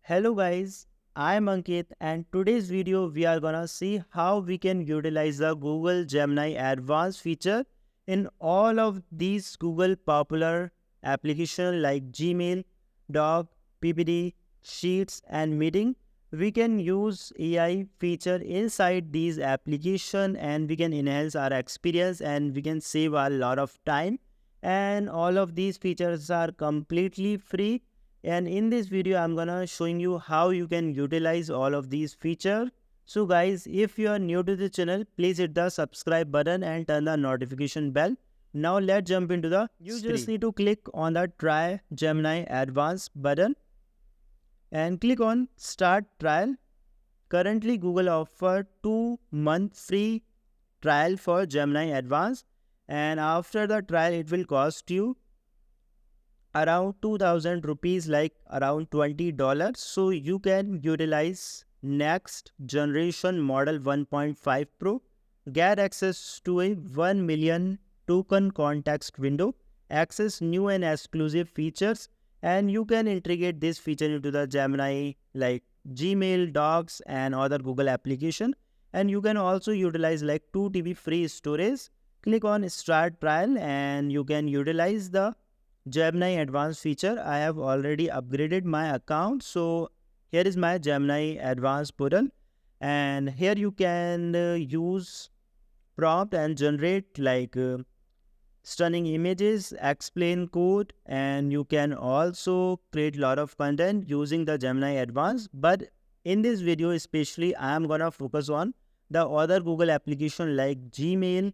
Hello guys, I am Ankit and today's video we are gonna see how we can utilize the Google Gemini Advanced feature in all of these Google popular applications like Gmail, Doc, PPT, Sheets and Meeting. We can use AI feature inside these applications and we can enhance our experience and we can save a lot of time, and all of these features are completely free, and in this video I'm gonna showing you how you can utilize all of these features. So guys, if you are new to the channel, please hit the subscribe button and turn the notification bell. Now let's jump into the you just need to click on the try Gemini Advanced button and click on start trial. Currently Google offer 2 month free trial for Gemini Advanced, and after the trial it will cost you around 2000 rupees, like around $20. So you can utilize next generation model 1.5 Pro, get access to a 1 million token context window, access new and exclusive features, and you can integrate this feature into the Gemini like Gmail, Docs and other Google application. And you can also utilize like 2 TB free storage. Click on start trial and you can utilize the Gemini Advanced feature. I have already upgraded my account, so here is my Gemini Advanced portal, and here you can use prompt and generate like stunning images, explain code, and you can also create a lot of content using the Gemini Advanced. But in this video especially I am gonna focus on the other Google application like Gmail,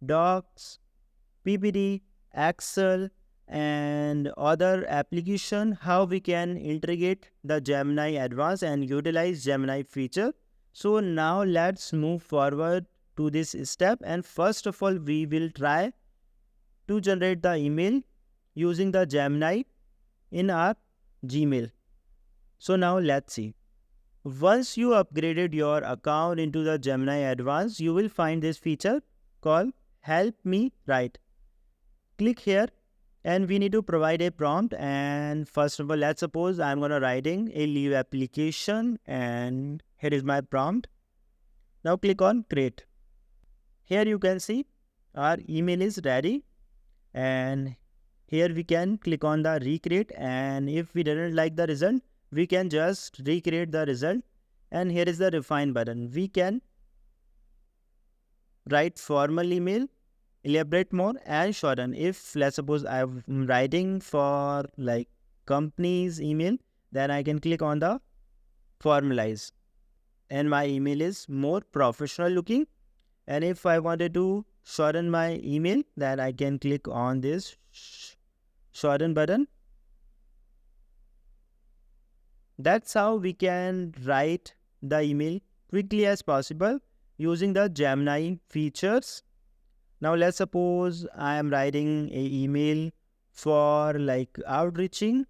Docs, PPT, Excel and other application, how we can integrate the Gemini Advanced and utilize Gemini feature. So now let's move forward to this step, and first of all we will try to generate the email using the Gemini in our Gmail. So now let's see. Once you upgraded your account into the Gemini Advanced, you will find this feature called Help Me Write. Click here and we need to provide a prompt, and first of all let's suppose I'm gonna writing a leave application and here is my prompt. Now click on create. Here you can see our email is ready, and here we can click on the recreate, and if we didn't like the result we can just recreate the result. And here is the refine button. We can write formal email, elaborate more and shorten. If let's suppose I'm writing for like company's email, then I can click on the formalize and my email is more professional looking. And if I wanted to shorten my email, then I can click on this shorten button. That's how we can write the email quickly as possible using the Gemini features. Now let's suppose I am writing a email for like outreaching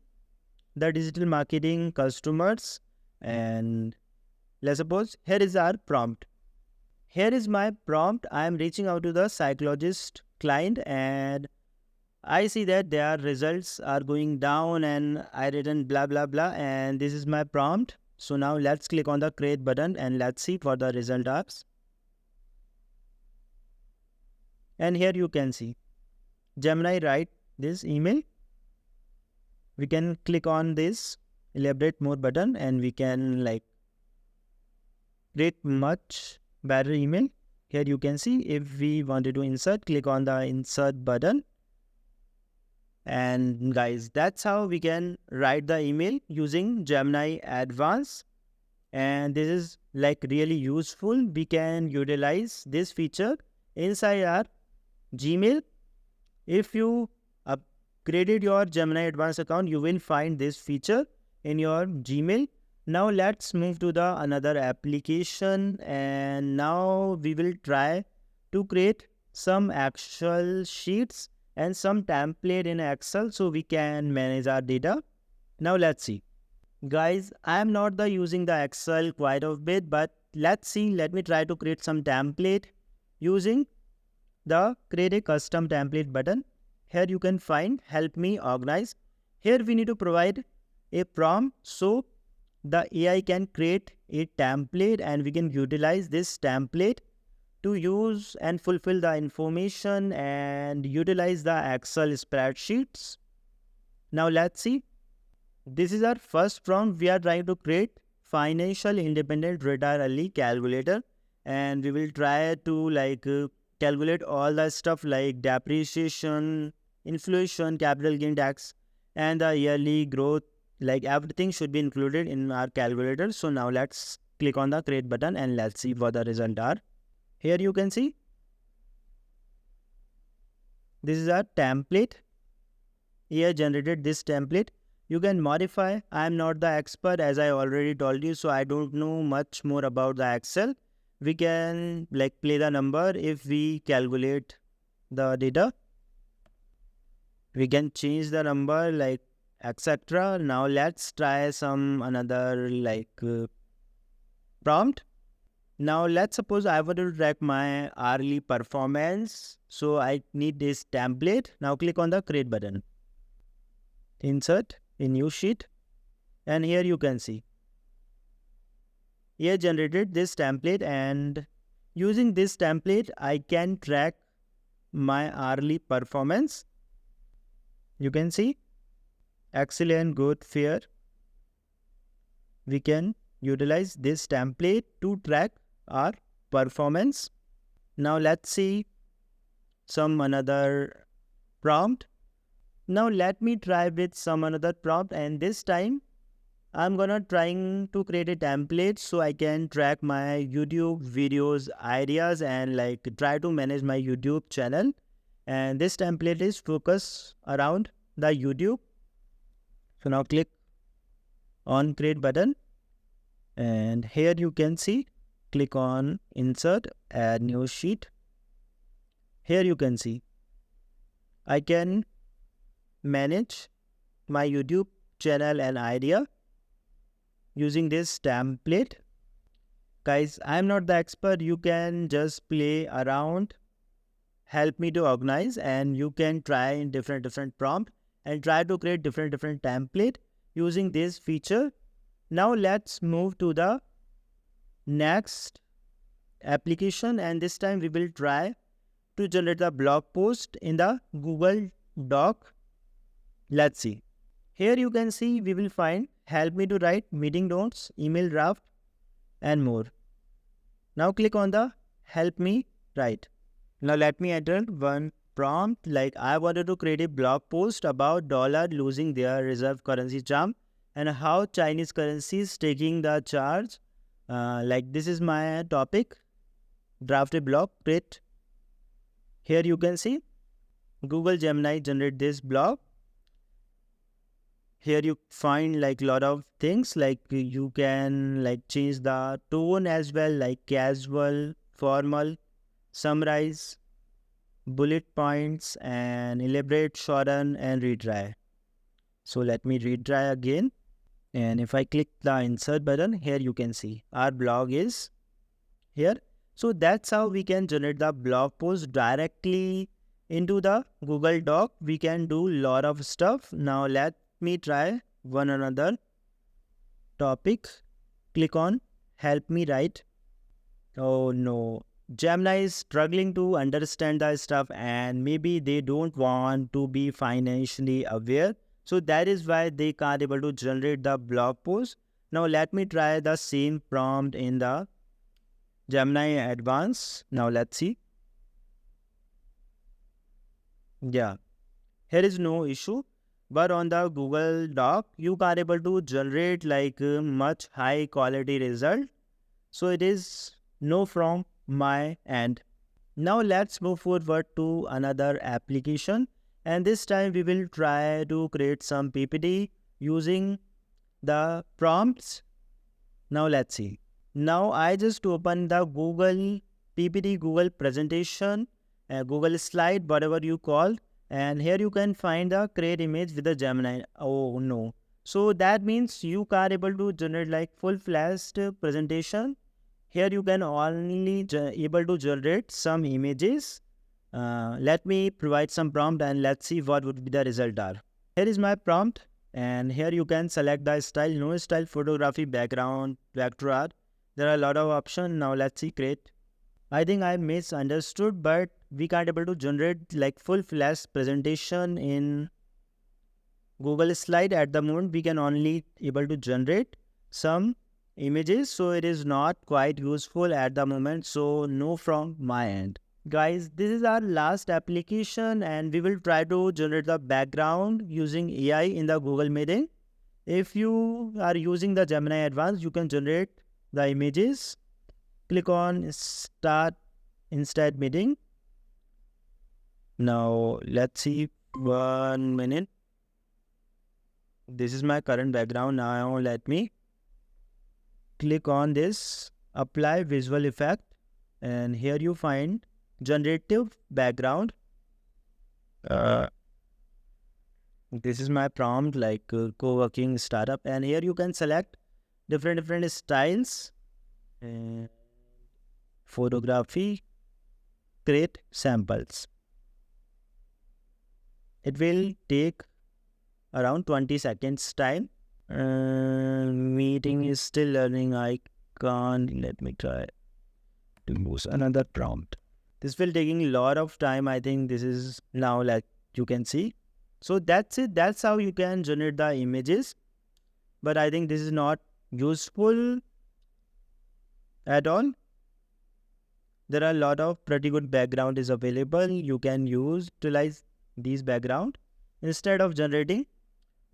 the digital marketing customers, and let's suppose here is our prompt. Here is my prompt. I am reaching out to the psychologist client and I see that their results are going down and I written blah blah blah, and this is my prompt. So now let's click on the create button and let's see what the result are. And here you can see Gemini write this email. We can click on this elaborate more button and we can like create much better email. Here you can see if we wanted to insert, click on the insert button. And guys, that's how we can write the email using Gemini Advanced, and this is like really useful. We can utilize this feature inside our Gmail. If you upgraded your Gemini Advanced account, you will find this feature in your Gmail. Now let's move to the another application, and now we will try to create some Excel sheets and some template in Excel so we can manage our data. Now let's see. Guys, I am not using the Excel quite a bit, but let's see. Let me try to create some template using the create a custom template button. Here you can find help me organize. Here we need to provide a prompt. So the AI can create a template and we can utilize this template to use and fulfill the information and utilize the Excel spreadsheets. Now let's see. This is our first prompt. We are trying to create financial independent retire early calculator, and we will try to calculate all the stuff like depreciation, inflation, capital gain tax, and the yearly growth. Like everything should be included in our calculator. So now let's click on the create button and let's see what the results are. Here you can see this is our template. AI generated this template. You can modify. I am not the expert, as I already told you, so I don't know much more about the Excel. We can play the number. If we calculate the data, we can change the number etc. Now let's try some another prompt. Now let's suppose I want to track my hourly performance, so I need this template. Now click on the create button, insert a new sheet, and here you can see here generated this template, and using this template I can track my hourly performance. You can see excellent, good, fair. We can utilize this template to track our performance. Now let's see some another prompt. Now let me try with some another prompt, and this time I'm gonna trying to create a template so I can track my YouTube videos ideas and try to manage my YouTube channel. And this template is focused around the YouTube. So now click on create button, and here you can see click on insert add new sheet. Here you can see I can manage my YouTube channel and idea using this template. Guys, I'm not the expert. You can just play around, help me to organize, and you can try in different prompt and try to create different template using this feature. Now let's move to the next application, and this time we will try to generate the blog post in the Google Doc. Let's see. Here you can see we will find help me to write meeting notes, email draft, and more. Now click on the help me write. Now let me enter one prompt, like I wanted to create a blog post about dollar losing their reserve currency charm and how Chinese currency is taking the charge. This is my topic. Draft a blog, create. Here you can see Google Gemini generate this blog. Here you find lot of things, you can change the tone as well, like casual, formal, summarize, bullet points, and elaborate, shorten, and retry. So let me retry again. And if I click the insert button, here you can see our blog is here. So that's how we can generate the blog post directly into the Google Doc. We can do lot of stuff. Now let me try one another topic. Click on help me write. Oh no, Gemini is struggling to understand the stuff, and maybe they don't want to be financially aware. So that is why they can't able to generate the blog post. Now let me try the same prompt in the Gemini Advanced. Now let's see. Yeah, here is no issue. But on the Google Doc, you are able to generate much high quality result. So it is no from my end. Now let's move forward to another application. And this time we will try to create some PPT using the prompts. Now let's see. Now I just open the Google PPT, Google presentation, Google slide, whatever you call. And here you can find the create image with the Gemini. Oh no. So that means you are able to generate full-fledged presentation. Here you can only able to generate some images. Let me provide some prompt and let's see what would be the result are. Here is my prompt. And here you can select the style, no style, photography, background, vector art. There are a lot of options. Now let's see create. I think I misunderstood, but we can't able to generate like full flash presentation in Google Slide at the moment. We can only able to generate some images, so it is not quite useful at the moment. So no from my end. Guys, this is our last application and we will try to generate the background using AI in the Google Meeting. If you are using the Gemini Advanced, you can generate the images. Click on Start Instant Meeting. Now, let's see 1 minute. This is my current background. Now, let me click on this Apply Visual Effect. And here you find Generative Background. This is my prompt, like co-working startup. And here you can select different styles. And photography, create samples. It will take around 20 seconds time. Meeting is still learning. I can't. Let me try to use another prompt. This will taking a lot of time. I think this is now like you can see. So that's it. That's how you can generate the images. But I think this is not useful at all. There are a lot of pretty good background is available. You can utilize these background instead of generating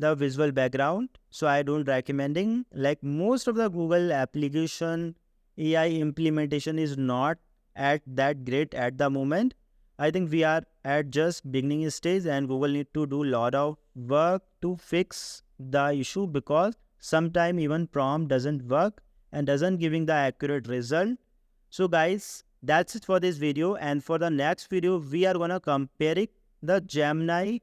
the visual background. So I don't recommending, like most of the Google application AI implementation is not at that great at the moment. I think we are at just beginning stage and Google need to do a lot of work to fix the issue, because sometime even prompt doesn't work and doesn't giving the accurate result. So guys, that's it for this video, and for the next video we are gonna comparing the Gemini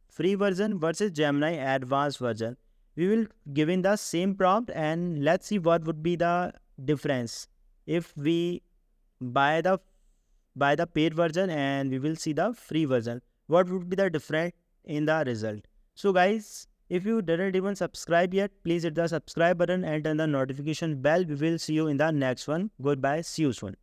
free version versus Gemini advanced version. We will giving the same prompt and let's see what would be the difference if we buy the paid version and we will see the free version. What would be the difference in the result? So guys, if you didn't even subscribe yet, please hit the subscribe button and turn the notification bell. We will see you in the next one. Goodbye. See you soon.